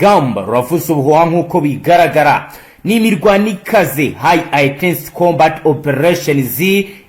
Gamba ruravuza ubuhuha nk'uko bigaragara ni imirwano ikaze high intense combat operations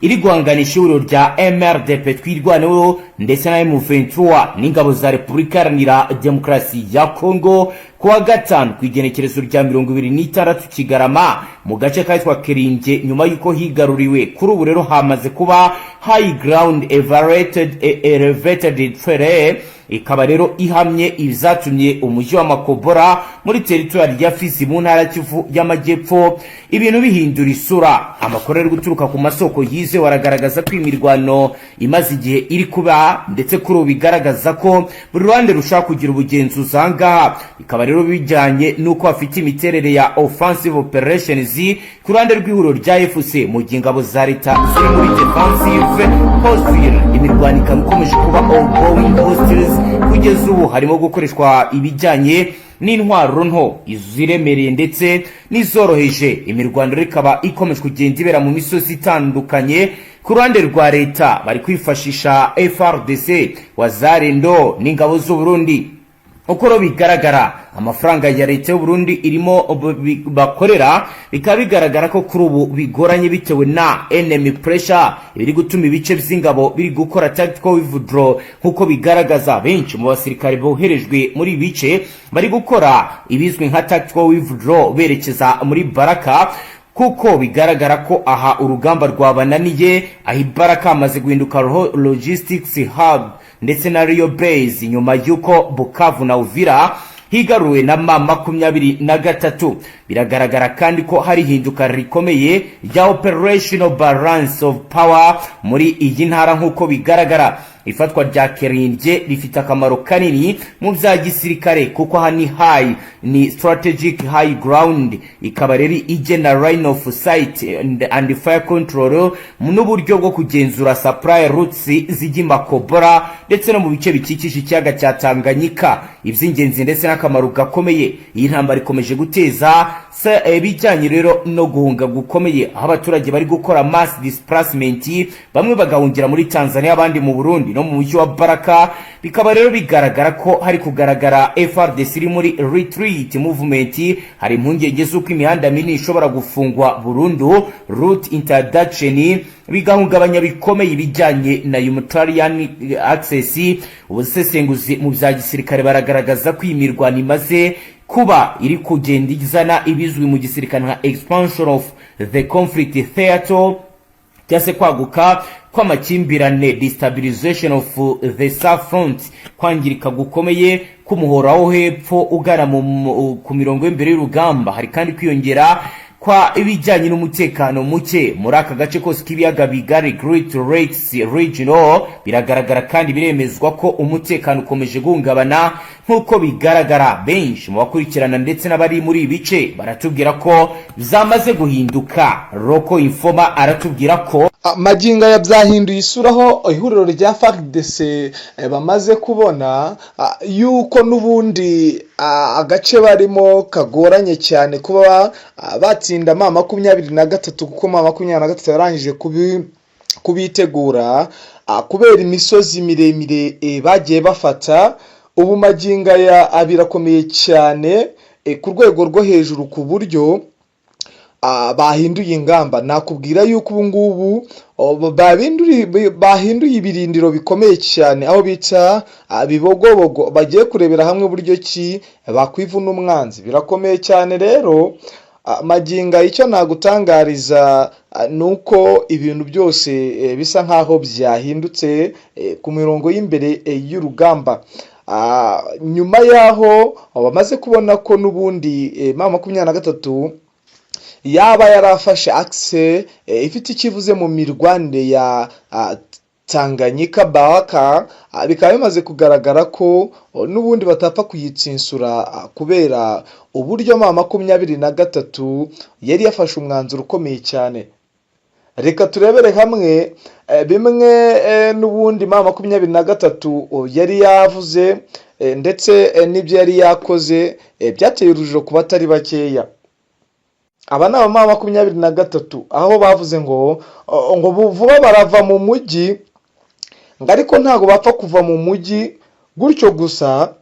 iri guhanganisha ihuriro rya MRDP twirwaneho ndetse na M23 n'ingabo za Repubulika Iharanira Demokarasi ya Congo kuwa gatanu ku igenekerezo rya 26 Kigarama mu gace kitwa Keringe nyuma yuko higaruriwe kuri ubu rero hamaze kuba high ground elevated terrain ikaba rero ihamye izatumye umujyi wa Makobora muri territoire ya Fizi mu ntara Kivu y'Amajyepfo ibintu bihindura isura. Amakuru ari guturuka ku masoko yize waragaragaza ko imirwano imaze igihe iri kuba ndetse kuri ubu bigaragaza ko buri ruhande rushaka kugira ubugenzuzi ahangaha, bikaba rero bijyanye nuko afite imiterere ya offensive operations ku ruhande rw'ihuriro rya FC mu gihe ingabo za leta ziri muri defensive posture. Imirwano ikomeje kuba ongoing hostilities kugeza ubu harimo gukoreshwa ibijyanye n'intwaro nto iziremereye ndetse n'izoroheje. Imirwano rikaba ikomeje kugenda ibera mu misozi itandukanye. Ku ruhande rwa leta bari kwifashisha FRDC wazarendo n'ingabo z'u Burundi. Uko bigaragara amafaranga ya leta y'u Burundi irimo bakorera bikaba bigaragara ko kuri ubu bigoranye bitewe na enemy pressure biri gutuma ibice by'ingabo biri gukora tactical withdraw nkuko bigaragaza benshi mu basirikare boherejwe muri bice bari gukora ibizwe nka tactical withdraw berekeza muri Baraka, kuko bigaragara ko aha urugamba rwabananiye. Aho Baraka amaze guhinduka logistics hub ndetse na Rio Base nyuma yuko Bukavu na Uvira higaruwe na M23. Biragaragara kandi ko hari hinduka rikomeye ya operational balance of power muri iyi ntara nkuko bigaragara. Ifatwa rya Keringe rifite akamaro kanini mu bya gisirikare kuko hani ni strategic high ground, ikaba rero igena line of sight and fire control n'uburyo bwo kugenzura supply routes zijya Makobora ndetse no mu bice bikikije ikiyaga cya Tanganyika. Iby'ingenzi ndetse n'akamaro gakomeye iyi ntambara ikomeje guteza bijyanye rero no guhunga gukomeye aho abaturage bari gukora mass displacement, bamwe bagahungira muri Tanzania abandi mu Burundi no mu mujyi wa Baraka. Bikaba rero bigaragara ko hari kugaragara FRDC iri muri retreat movement. Hari impungenge z'uko imihanda minini ishobora gufungwa burundu route introduction bigahungabanya bikomeye ibijyanye na humanitarian access. Ubusesenguzi mu bya gisirikare baragaragaza ko imirwano imaze kuba iri kugenda izana ibizwi mu gisirikare nka expansion of the conflict theater cyase kwaguka kw'amakimbirane destabilization of the south front, kwangirika gukomeye kumuhora wo hepfo ugana ku mirongo y'imbere y'urugamba. Hari kandi kwiyongera kwa ibijyanye n'umutekano muke muri aka gace kose k'ibiyaga bigari Great Lakes Regional. Biragaragara kandi biremezwa ko umutekano ukomeje guhungabana nkuko bigaragara. Benshi mu bakurikirana ndetse n'abari muri ibice baratubwira ko byamaze guhinduka. Roko Informa aratubwira ko maginga ya byahinduye isuraho ihuriro rya FARDC bamaze kubona yuko nubundi agace barimo kagoranye cyane kuba batsinda M23 kuko M23 yarangije kubitegura kubera imisozi miremire bagiye bafata. Ubu maginga ya abirakomeye cyane ku rwego rwo hejuru ku buryo bahinduye ingamba. Nakubwira yuko ubu ngubu bahinduye ibirindiro bikomeye cyane aho bita bibogobogo. Bagiye kurebera hamwe buryo ki bakwivuna umwanzi. Birakomeye cyane rero maginga. Icyo nagutangariza nuko ibintu byose bisa nkaho byahindutse ku mirongo y'imbere y'urugamba. Nyuma yaho bamaze kubona ko nubundi M23 yaba yarafashe axe ifite ikivuze mu mirwanire ya Tanganyika Baraka. Bikaba bimaze kugaragara ko nubundi batapfa kuyitsinsura kubera uburyo M23 yari yafashe umwanzuro ukomeye cyane. Reka turebere hamwe bimwe nubundi M23 yari yavuze ndetse n'ibyo yari yakoze byateye urujijo ku batari bakeya. Aba ni M23 aho bavuze ngo vuba barava mu mujyi, ngo ariko ntago bapfa kuva mu mujyi gutyo gusa,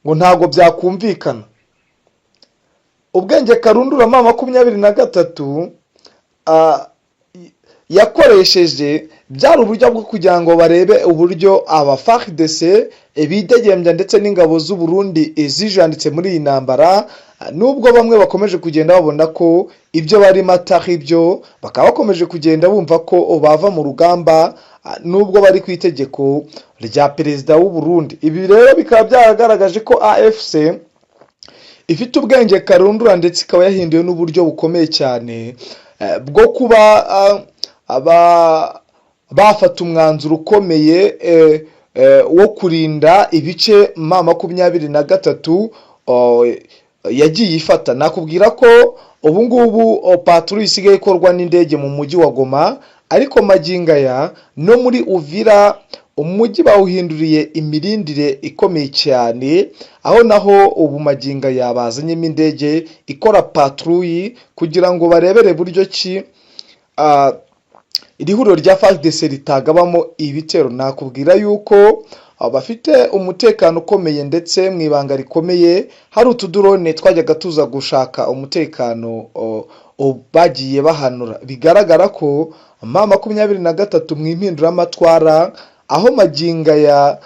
ngo ntabwo byakumvikana. Ubwenge karundura M23 yakoresheje byari uburyo bwo kugira ngo barebe uburyo aba FARDC bidegembya ndetse n'ingabo z'u Burundi zijanditse muri iyi ntambara, nubwo bamwe bakomeje kugenda babona ko ibyo barimo atari ibyo, bakaba bakomeje kugenda bumva ko bava mu rugamba nubwo bari ku itegeko rya perezida w'u Burundi. Ibi rero bikaba byaragaragaje ko AFC ifite ubwenge karundura ndetse ikaba yahinduye n'uburyo bukomeye cyane bwo kuba bafata umwanzuro ukomeye wo kurinda ibice M23 yagiye ifata. Nakubwira ko ubu ngubu patrouille isigaye ikorwa n'indege mu mujyi wa Goma, ariko magingaya no muri Uvira umujyi bawuhinduriye imirindire ikomeye cyane, aho naho ubu magingaya bazanyemo indege ikora patrouille kugira ngo barebere buryo ki iri huriro rya FARDC ritagabamo ibitero. Nakubwira yuko bafite umutekano ukomeye ndetse mu ibanga rikomeye, hari utudrone twajyaga tuza gushaka umutekano bagiye bahanura. Bigaragara ko M23 mu impinduramatwara, aho magingaya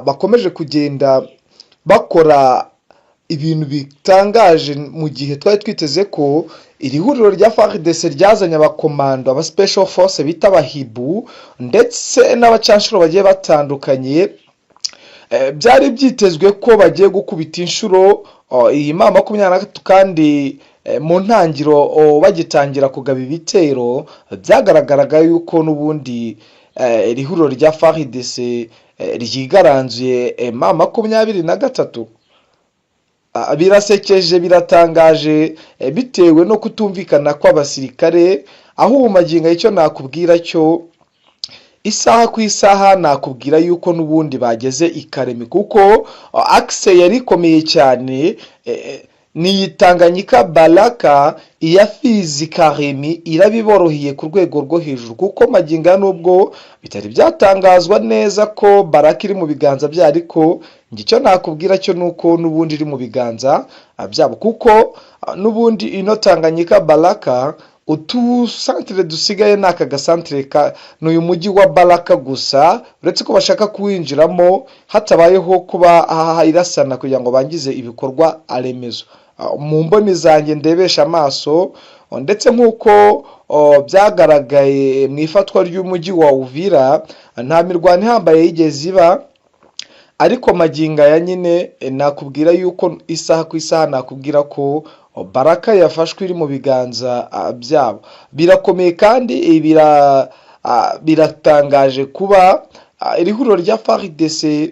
bakomeje kugenda bakora ibintu bitangaje mu gihe twari twiteze ko iri huriro rya FARDC ryazanye abakomando, aba special force bita abahibu ndetse n'abacanshuro bagiye batandukanye. Byari byitezwe ko bagiye gukubita inshuro iyi M23 kandi mu ntangiro bagitangira kugaba ibitero byagaragaraga yuko n'ubundi iri huriro rya FARDC ryigaranzuye M23. Birasekeje, biratangaje bitewe no kutumvikana kw'abasirikare, aho ubumaginga icyo nakubwira cyo isaha ku isaha nakubwira yuko n'ubundi bageze ikaremi, kuko axe yari ikomeye cyane ni Tanganyika Baraka, iya Fizi Karemi irabiborohiye ku rwego rwo hejuru, kuko maginga nubwo bitari byatangazwa neza ko Baraka iri mu biganza bya, ariko ngicyo nakubwira cyo nuko n'ubundi iri mu biganza byabo, kuko n'ubundi ino Tanganyika Baraka utusantere dusigaye naka gasantere n'uyu mujyi wa Baraka gusa, uretse ko bashaka kuwinjiramo hatabayeho kuba irasana kugira ngo bangize ibikorwa remezo. Mu mboni zanjye ndebesha amaso ndetse nk'uko byagaragaye mu ifatwa ry'umujyi wa Uvira, nta mirwano ihambaye yigeze iba, ariko maginga ya nyine nakubwira yuko isaha ku isaha nakubwira ko Baraka yafashwe iri mu biganza byabo. Birakomeye kandi biratangaje kuba iri huriro rya FARDC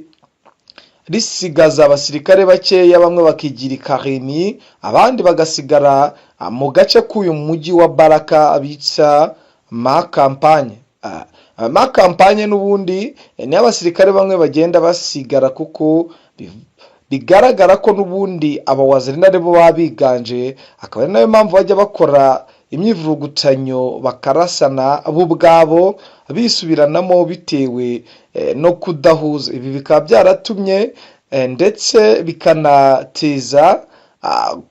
risigaza abasirikare bakeya, bamwe bakigira Karemi, abandi bagasigara mu gace k'uyu mujyi wa Baraka bitsa Makampanye. Makampanye n'ubundi ni abasirikare bamwe bagenda basigara, kuko bigaragara ko n'ubundi abawazirina bo babiganje, akaba ari nayo mpamvu bajya bakora imyivugutanyo bakarasana abo ubwabo bisubiranamo bitewe no kudahuza. Ibi bikaba byaratumye ndetse bikanateza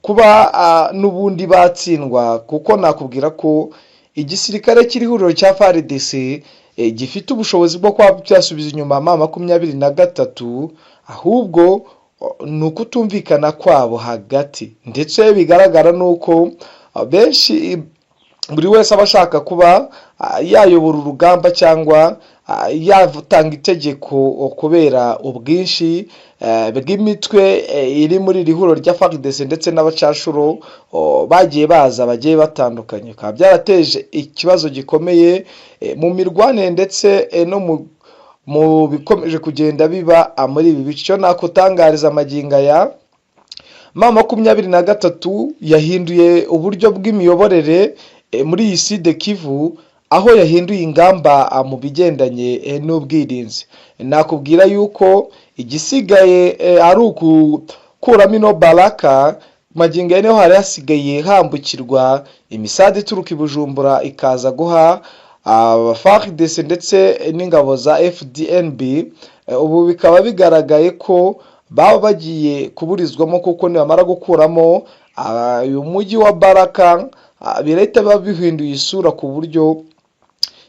kuba n'ubundi batsindwa, kuko nakubwira ko igisirikare kiri huriro cya FARDC gifite ubushobozi bwo kuba byasubiza inyuma M23, ahubwo nuko utumvikana kwabo hagati. Ndetse bigaragara nuko benshi buri wese abashaka kuba yayobora urugamba cyangwa yatanga itegeko kubera ubwinshi bw'imitwe iri muri iri huriro rya FARDC ndetse n'abacashuro bagiye batandukanye. Ka byarateje ikibazo gikomeye mu mirwanire ndetse no mu bikomeje kugenda biba muri ibi bice. Nakutangariza maginga ya M23 yahinduye uburyo bw'imiyoborere muri iyi Sud Kivu, aho yahinduye ingamba mu bigendanye n'ubwirinzi. Nakubwira yuko igisigaye ari ukukuramo ino Baraka, maginga niho hari hasigaye hambukirwa imisade ituruka i Bujumbura ikaza guha FARDC ndetse n'ingabo za FDNB. Ubu bikaba bigaragaye ko baba bagiye kuburizwamo, kuko nibamara gukuramo uyu mujyi wa Baraka birahita biba bihinduye isura, ku buryo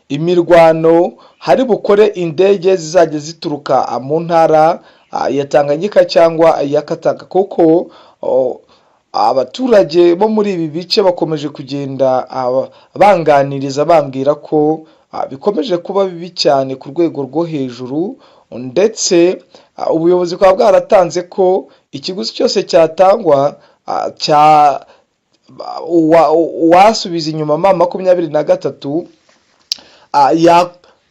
imirwano hari bukore indege zizajya zituruka mu ntara ya Tanganyika cyangwa ya Katanga, kuko abaturage bo muri ibi bice bakomeje kugenda banganiriza bambwira ko bikomeje kuba bibi cyane ku rwego rwo hejuru, ndetse ubuyobozi bukaba bwaratanze ko ikiguzi cyose cyatangwa wasubiza inyuma M23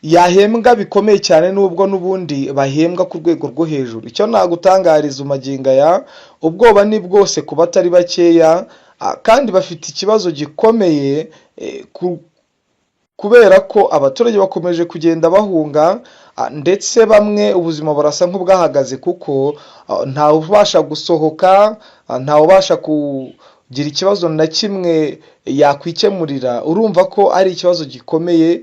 yahembwa bikomeye cyane, nubwo n'ubundi bahembwa ku rwego rwo hejuru. Icyo nagutangariza magingo aya, ubwoba ni bwose ku batari bakeya, kandi bafite ikibazo gikomeye kubera ko abaturage bakomeje kugenda bahunga, ndetse bamwe ubuzima burasa nk'ubwahagaze, kuko ntawe ubasha gusohoka, ntawe ubasha kugira ikibazo na kimwe yakwikemurira. Urumva ko ari ikibazo gikomeye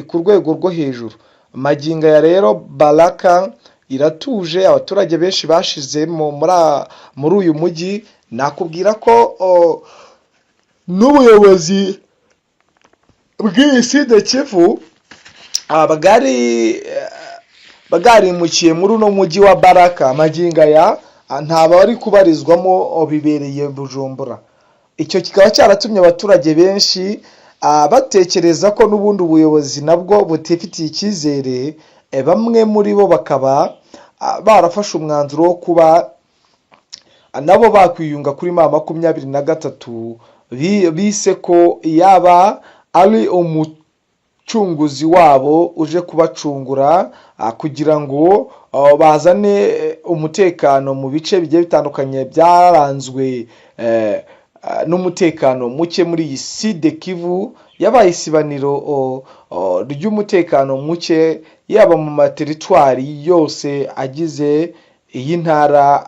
ku rwego rwo hejuru. Magingo ya rero Baraka iratuje, abaturage benshi bashizemo muri uyu mujyi. Nakubwira ko n'ubuyobozi bw'iyi Sud Kivu bwarimukiye muri uno mujyi wa Baraka. Magingo aya nta bari kubarizwamo, bibereye Bujumbura. Icyo kikaba cyaratumye abaturage benshi batekereza ko n'ubundi ubuyobozi nabwo butifitiye icyizere. Bamwe muri bo bakaba barafashe umwanzuro wo kuba nabo bakwiyunga kuri M23, bise ko yaba ari umucunguzi wabo uje kubacungura, kugira ngo bazane umutekano mu bice bigiye bitandukanye byaranzwe n'umutekano muke muri iyi Sud Kivu. Yabaye isibaniro ry'umutekano muke, yaba mu materitwari yose agize iyi ntara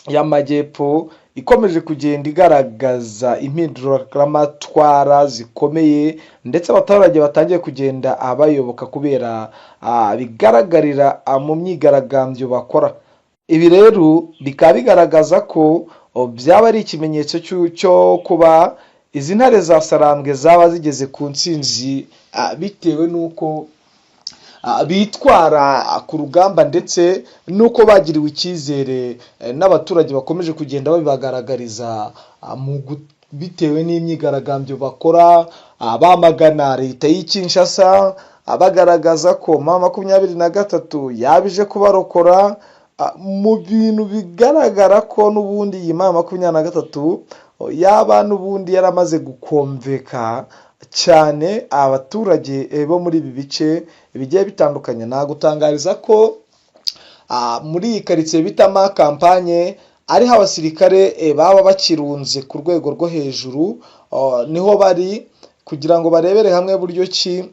y'amajyepfo, ikomeje kugenda igaragaza impinduramatwara zikomeye, ndetse abaturage batangiye kugenda abayoboka kubera bigaragarira mu myigaragambyo bakora. Ibi rero bikaba bigaragaza ko byaba ari ikimenyetso cyo kuba izi ntare za Sarambwe zaba zigeze ku ntsinzi, bitewe n'uko bitwara ku rugamba, ndetse n'uko bagiriwe icyizere n'abaturage bakomeje kugenda babibagaragariza bitewe n'imyigaragambyo bakora, bamagana leta y'i Kinshasa, bagaragaza ko M23 yabije kubarokora mu bintu bigaragara ko n'ubundi iyi M23 yaba n'ubundi yaramaze gukomveka cyane abaturage bo muri ibi bice bigiye bitandukanye. Nagutangariza ko muri iyi karitsiye bitama kampanye ariho abasirikare baba bakirunze ku rwego rwo hejuru, niho bari kugira ngo barebere hamwe buryo ki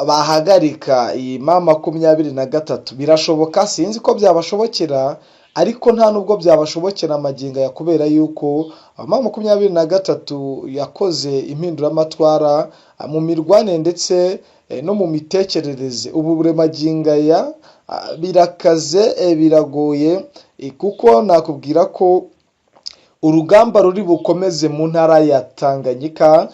bahagarika iyi M23. Birashoboka, sinzi ko byabashobokera, ariko nta nubwo byabashobokera magingo ya, kubera yuko M23 yakoze impinduramatwara mu mirwane ndetse no mu mitekerereze. Ubu bure magingo ya birakaze, biragoye, kuko nakubwira ko urugamba ruri bukomeze mu ntara ya Tanganyika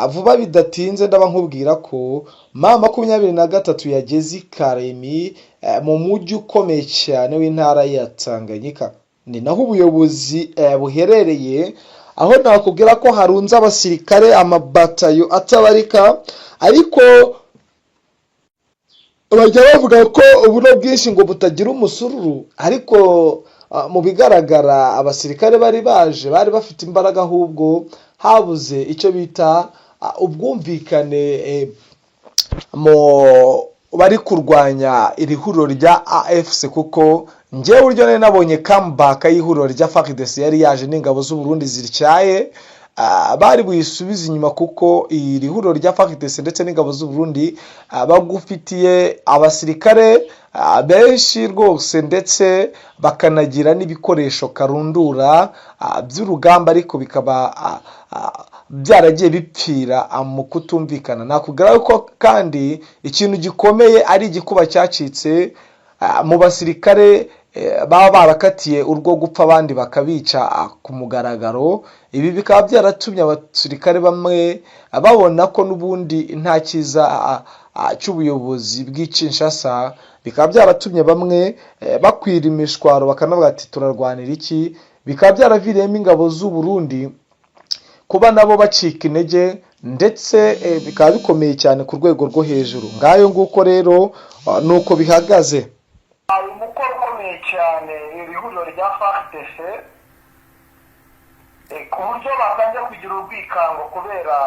vuba bidatinze. Ndaba nkubwira ko M23 yageze Karemi, mu mujyi ukomeye cyane w'intara ya Tanganyika. Ni naho ubuyobozi buherereye, aho nakubwira ko harunze abasirikare amabatayo atabarika, ariko bajya bavuga ko ubuno bwinshi ngo butagira umusururu. Ariko mu bigaragara abasirikare bari bafite imbaraga, ahubwo habuze icyo bita ubwumvikane bari kurwanya iri huriro rya AFC, kuko njyewe buryo nari nabonye comeback y'ihuriro rya FARDC yari yaje n'ingabo z'u Burundi ziricyaye, bari buyisubiza inyuma, kuko iri huriro rya FARDC ndetse n'ingabo z'u Burundi bagufitiye abasirikare benshi rwose, ndetse bakanagira n'ibikoresho karundura by'urugamba, ariko bikaba byaragiye bipfira mu kutumvikana. Nakubwira ko kandi ikintu gikomeye ari igikuba cyacitse mu basirikare baba barakatiye urwo gupfa abandi bakabica ku mugaragaro. Ibi bikaba byaratumye abasirikare bamwe babona ko n'ubundi nta cyiza cy'ubuyobozi bw'Kinshasa, bikaba byaratumye bamwe bakwira imishwaro bakanavuga ati turarwanira iki. Bikaba byaraviriyemo ingabo z'u Burundi kuba nabo bacika intege, ndetse bikaba bikomeye cyane ku rwego rwo hejuru. Ngayo nguko rero nuko bihagaze. Umukoro ukomeye cyane iri huriro rya FARDC ku buryo batangiye kugira urwikango kubera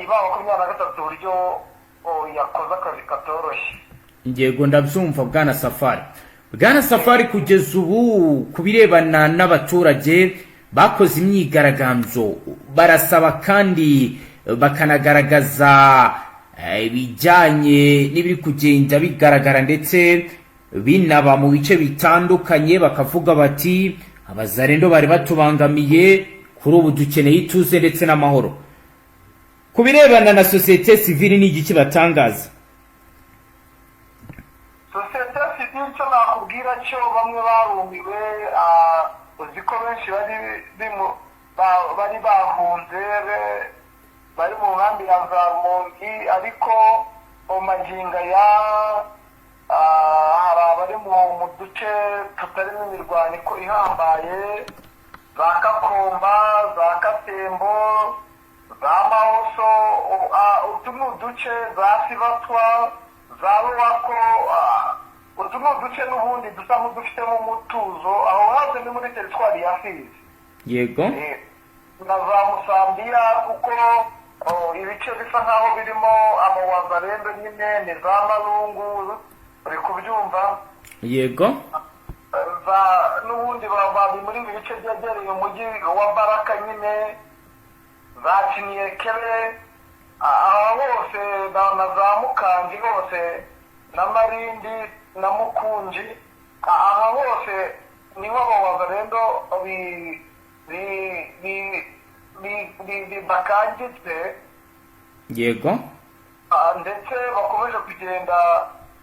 iba 23 uburyo yakoze akazi katoroshye. Yego ndabyumva Bwana Safari, kugeza ubu kubirebana n'abaturage bakoze imyigaragambyo barasaba kandi bakanagaragaza ibijyanye n'ibiri kugenda bigaragara ndetse binaba mu bice bitandukanye, bakavuga bati abazarendo bari batubangamiye, kuri ubu dukeneye ituze ndetse n'amahoro. Kubirebana na societe civile ni igiki batangaza? Societe civile cyo nakubwira cyo bamwe barumiwe, uziko benshi bari bahunze bari mu nkambi ya Zamongi, ariko maginga ya hari abari mu duce tutarimo imirwano ihambaye, za Kakomba, za Katembo, za Mahoso, utu duce za Sibatwa, za Ruwako, utu duce n'ubundi dusa nk'udufitemo umutuzo, aho hose ni muri teritwari ya Fizi. Yego. Na za Musambira, kuko ibice bisa nkaho birimo abawazarendo nyine, ni za Marungu, uri kubyumva? Yego. N'ubundi bari muri ibi bice byegereye umujyi wa Baraka nyine, za Kinyekere, aho hose na za Mukangi hose, na Marindi na Mukunji, aha hose niho abawazarendo bakangitse. Yego. Ndetse bakomeje kugenda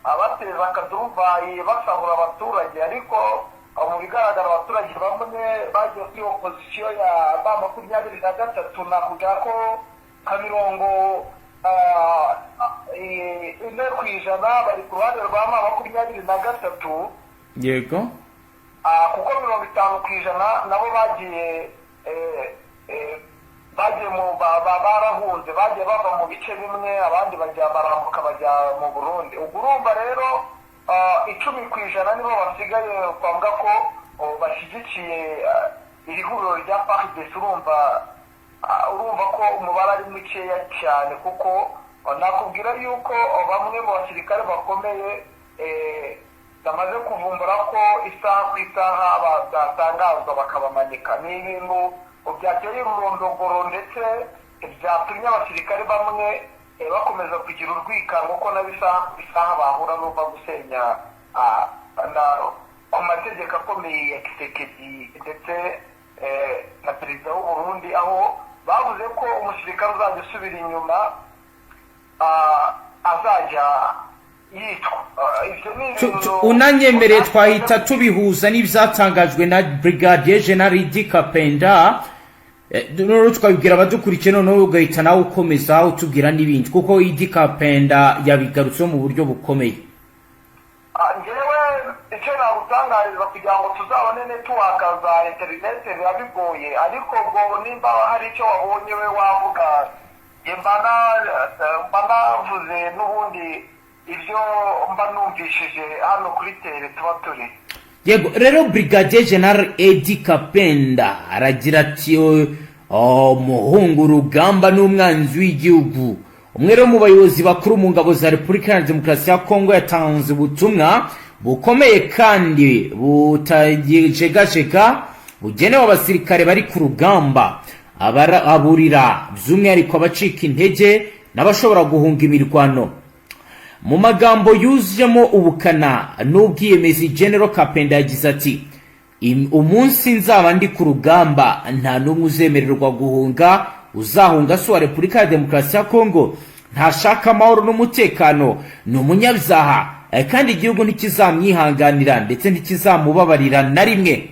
abateza akaduruvayi basahura abaturage, ariko mu bigaragara abaturage bamwe bagiye kuri opozisiyo ya ba 23, navuga ko nka 40% bari ku ruhande rwa ma 23. Yego. Kuko 50% nabo bagiye barahunze, bagiye bava mu bice bimwe, abandi bajya barambuka bajya mu Burundi. Urumva rero 10% nibo basigaye kwavuga ko bashyigikiye iri huriro rya FARDC. Urumva ko umubare ari mukeya cyane, kuko nakubwira yuko bamwe mu basirikare bakomeye bamaze kuvumbura ko isaha ku isaha batangazwa bakabamanika. Ni ibintu byateye ururondogoro, ndetse byatumye abasirikare bamwe bakomeza kugira urwikango ko isaha bahura n'uva gusenya ku mategeko akomeye ya Kisekedi ndetse na perezida w'u Burundi, aho bavuze ko umusirikare uzajya usubira inyuma azajya yitwa. Unanyemereye twahita tubihuza n'ibyatangajwe na Brigadier General Idi Kapenda, noneho twabibwira abadukurikiye, noneho ugahita nawe ukomeza utubwira n'ibindi, kuko Idi Kapenda yabigarutseho mu buryo bukomeye. Njyewe icyo nagutangariza kugira ngo tuzabone network za internet biba bigoye, ariko ubwo nimba hari icyo wabonye we wavuga, mba navuze n'ubundi ibyo mba numvishije hano kuri tele tuba turi. Yego, rero Brigadier General Idi Kapenda aragira ati umuhungu rugamba n'umwanzi w'igihugu. Umwe rero mu bayobozi bakuru mu ngabo za Repubulika ya Demokarasi ya Kongo yatanze ubutumwa bukomeye kandi butajegajega bugenewe abasirikare bari ku rugamba, aburira by'umwihariko abacika intege n'abashobora guhunga imirwano. Mu magambo yuzuyemo ubukana n'ubwiyemezi, General Kapenda yagize ati umunsi nzaba ndi ku rugamba nta n'umwe uzemererwa guhunga. Uzahunga si uwa Repubulika ya Demokarasi ya Kongo, ntashaka amahoro n'umutekano, ni umunyabyaha, kandi igihugu ntikizamwihanganira ndetse ntikizamubabarira na rimwe.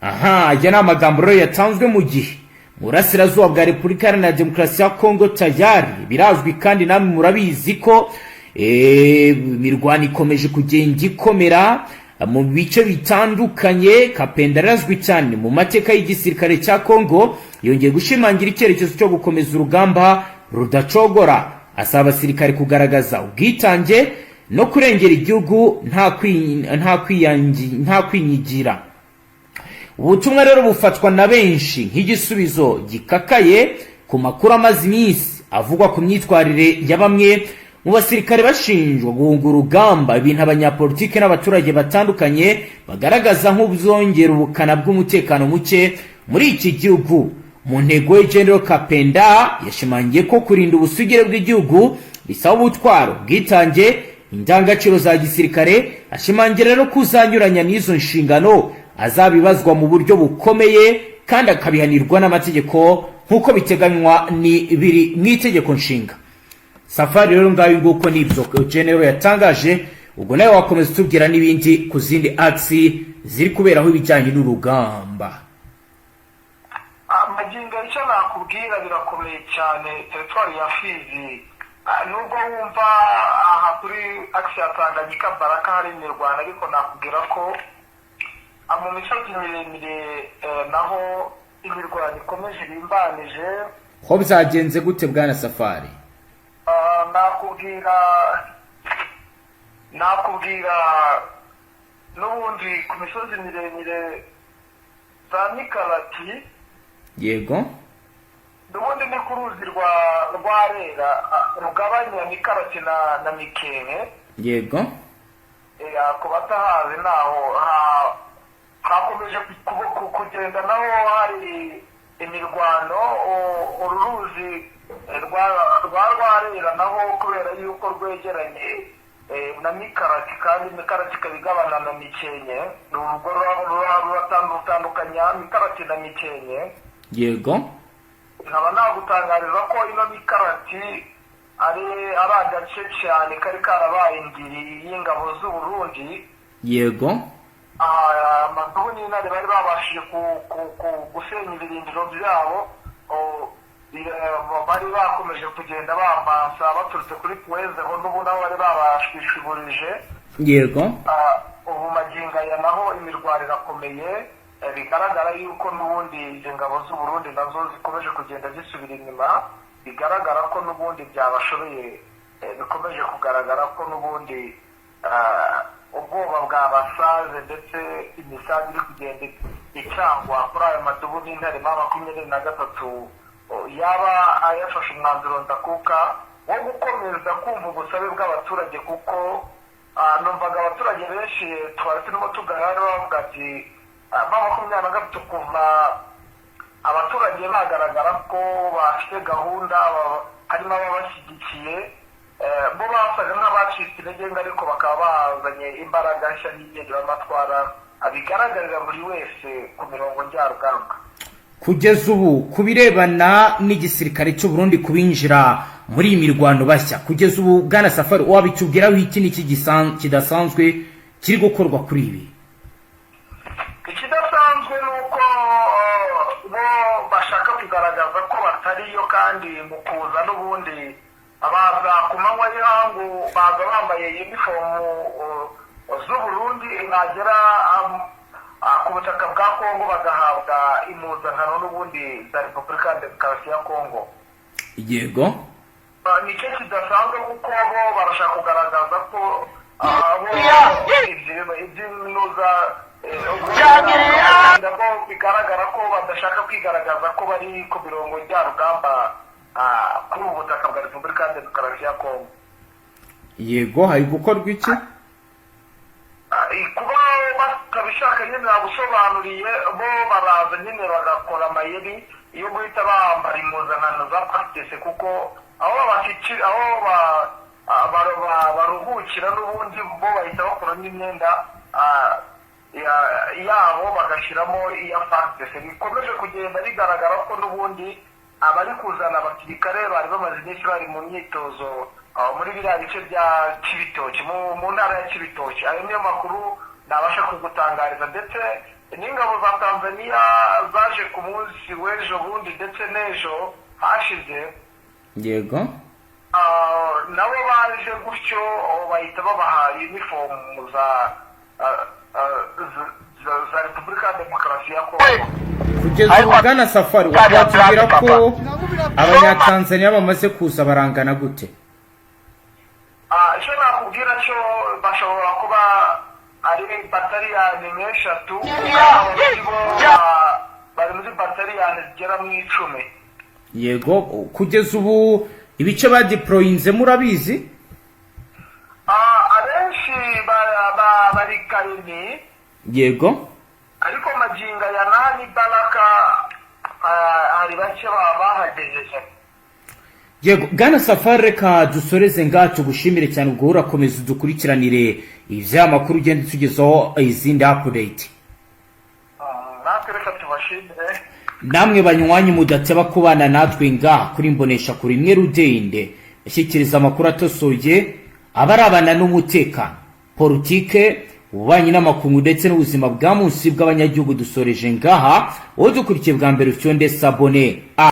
Aya ni amagambo rero yatanzwe mu gihe mu burasirazuba bwa Repubulika Iharanira Demokarasi ya Kongo tayari birazwi kandi namwe murabizi ko imirwano ikomeje kugenda ikomera mu bice bitandukanye. Kapenda arazwi cyane mu mateka y'igisirikare cya Kongo, yongeye gushimangira icyerekezo cyo gukomeza urugamba rudacogora, asaba abasirikare kugaragaza ubwitange no kurengera igihugu nta kwinyigira. Ubutumwa rero bufatwa na benshi nk'igisubizo gikakaye ku makuru amaze iminsi avugwa ku myitwarire ya bamwe mu basirikare bashinjwa guhunga urugamba, ibintu abanyapolitike n'abaturage batandukanye bagaragaza nk'ubuzongera ubukana bw'umutekano muke muri iki gihugu. Mu ntego ye, General Kapenda yashimangiye ko kurinda ubusugire bw'igihugu bisaba ubutwaro, ubwitange, indangagaciro za gisirikare. Ashimangira rero kuzanyuranya n'izo nshingano azabibazwa mu buryo bukomeye kandi akabihanirwa n'amategeko nk'uko biteganywa biri mu itegeko nshinga. Safari rero ngayo nguko nibyo General yatangaje. Ubwo nawe wakomeza utubwira n'ibindi ku zindi aksi ziri kuberaho ibijyanye n'urugamba. Magingo icyo nakubwira birakomeye cyane teritwari ya Fizi. Nubwo wumva aha kuri aksi ya Tanganyika Baraka hari imirwano, ariko nakubwira ko mu misozi miremire naho imirwano ikomeje irimbanije. Ho byagenze gute bwana Safari? nakubwira n'ubundi ku misozi miremire za Mikarati. Yego. N'ubundi ni ku ruzi rwa Rera rugabanya Mikarati na Mikenke. Yego. Ku batahazi naho hakomeje kugenda naho hari imirwano. Uruzi rwa Rera naho kubera yuko rwegeranye na Mikarati, kandi Mikarati ikabigabana na Mikenke. Ni urugo ruratandukanya Mikarati na Mikenke. Yego. Nkaba nagutangariza ko ino Mikarati ari agace cyane kari karabaye ingiri y'ingabo z'u Burundi. Yego. Amadubu n'intare bari babashije gusenya ibirindiro byabo, bari bakomeje kugenda bambanza baturutse kuri Puweze, aho n'ubu nabo bari babashwishurije. Yego. Ubu magingo aya naho imirwano irakomeye, bigaragara yuko n'ubundi izi ngabo z'u Burundi nazo zikomeje kugenda zisubira inyuma. Bigaragara ko n'ubundi byabashobeye, bikomeje kugaragara ko n'ubundi ubwoba bwabasaze ndetse imisazi iri kugenda icangwa kuri ayo madubu n'intare ma 23 yaba ayafashe umwanzuro ndakuka wo gukomeza kumva ubusabe bw'abaturage, kuko numvaga abaturage benshi twari turimo tuganira bavuga ati ma 23 kuva abaturage bagaragara ko bafite gahunda, harimo ababashyigikiye, bo basaga nk'abacitse intege, ariko bakaba bazanye imbaraga nshya n'ingengeramatwara bigaragarira buri wese ku mirongo njyarugamba. Kugeza ubu ku birebana n'igisirikare cy'u Burundi kubinjira muri iyi mirwano bashya, kugeza ubu bwana Safari wabitubwiraho iki n'iki kidasanzwe kiri gukorwa kuri ibi? Ikidasanzwe ni uko bo bashaka kugaragaza ko batariyo, kandi mu kuza n'ubundi abaza ku manywa y'ihangu baza bambaye unifomu z'u Burundi, bagera ku butaka bwa Kongo bagahabwa impuzankano n'ubundi za Repubulika ya Demokarasi ya Kongo. Yego. Nicyo kidasanzwe kuko bo barashaka kugaragaza ko iby'impuza bigaragara ko badashaka kwigaragaza ko bari ku mirongo njyarugamba kuri ubu butaka bwa Repubulika ya Demokarasi ya Kongo. Yego, hari gukorwa iki? Kuba batabishaka nyine nagusobanuriye, bo baraza nyine bagakora amayeri yo guhita bambara impuzankano za practice, kuko aho baruhukira n'ubundi bo bahita bakora n'imyenda yabo bagashyiramo iya practice. Bikomeje kugenda bigaragara ko n'ubundi abari kuzana abasirikare bari bamaze iminsi bari mu myitozo muri biriya bice bya Kibitoki mu ntara ya Kibitoki. Ayo niyo makuru nabasha kugutangariza, ndetse n'ingabo za Tanzania zaje ku munsi w'ejo bundi ndetse n'ejo hashize. Yego. Nabo baje gutyo bahita babaha uniform za Repubulika ya Demokarasi ya Kongo. Kugeza ubu Bwana Safari watubwira ko abanyatanzania bamaze kuza barangana gute? Icyo nakubwira cyo bashobora kuba ari bataliyani nk'eshatu, bari muri bataliyani zigera mu 10. Yego, kugeza ubu ibice badeployinze murabizi? Abenshi bari Kaini. Yego. Ariko maginga ya nani Baraka hari bake bahagejeje. Yego, Bwana Safari, reka dusoreze ngaha tugushimire cyane, ubwo urakomeza udukurikiranire ivyamakuru ugenda tugezaho izindi update. Natwe reka tubashimire. Namwe banywanyi mudateba kubana natwe ngaha kuri Mbonesha kuri imwe Rudende ashyikiriza amakuru atosoye abarabana n'umutekano, politike, ububanyi n'amakungu ndetse n'ubuzima bwa munsi bw'abanyagihugu. Dusoreje ngaha, wowe dukurikiye bwa mbere ufyonde sabone.